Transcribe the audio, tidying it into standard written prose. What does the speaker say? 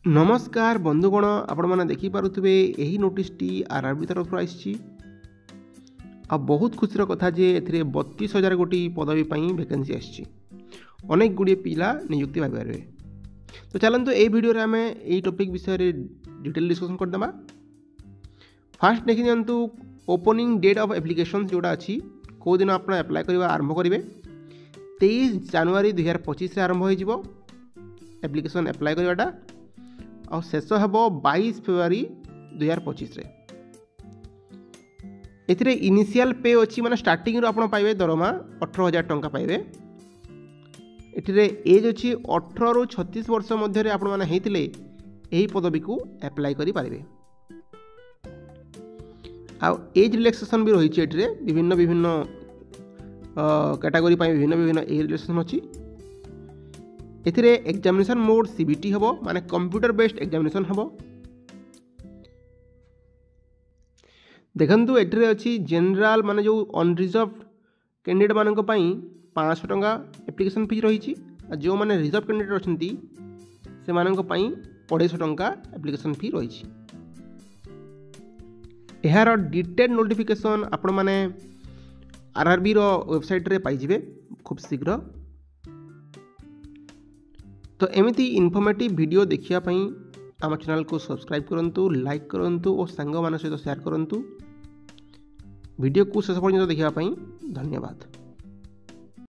नमस्कार बंधुगण, आपण मैंने देखिपे यही नोटिसटी आरआरबी तरफ आई बहुत खुशी कथा जे ए 32,000 गोटी पदवी वैकेंसी आसी अनेक गुड़े पिला नियुक्ति पाइपर। तो चलते ये वीडियो आम यही टॉपिक विषय डिटेल डिस्कशन करदे। फास्ट देखी दिंतु ओपनिंग डेट ऑफ एप्लिकेशन जोड़ा अच्छी कौ दिन आप एप्लाय करवा आरंभ करेंगे 23 जनवरी 2025 आरंभ हो एप्लिकेशन एप्लाय करवाटा और शेष हम 22 फेब्रुआरी 2025 एथिरे इनिशियल पे अच्छी माने स्टार्टिंग रो आपण पाइबे दरमा 18,000 टंका पाइबे। एथिरे एज अच्छी 18 रु 36 वर्ष मध्य आपण माने हेतिले एही पदवी को अप्लाई करि पारिबे। आ एज रिलैक्सेशन भी रही है विभिन्न विभिन्न कैटेगरी विभिन्न विभिन्न एज रिलैक्सेशन अच्छी। एथिरे एग्जामिनेशन मोड सीबीटी हबो माने कंप्यूटर बेस्ड एग्जामिनेशन हबो। देखंतु एथिरे अछि जनरल माने जो अनरिजर्व कैंडिडेट मानक पई 500 टंका एप्लिकेशन फी रही जो माने रिजर्व कैंडिडेट अछंती से मानक पई 250 टंका एप्लिकेशन फी रही। एहार डिटेल नोटिफिकेशन आपण माने आरआरबी रो वेबसाइट रे पाई जिवे खूब शीघ्र। तो एमिति इनफॉर्मेटिव वीडियो देखिया पई आम चैनल को सब्सक्राइब करंतु, लाइक करंतु और सांग मान सहित शेयर करंतु। वीडियो को शेष पर्यंत देखिया पई धन्यवाद।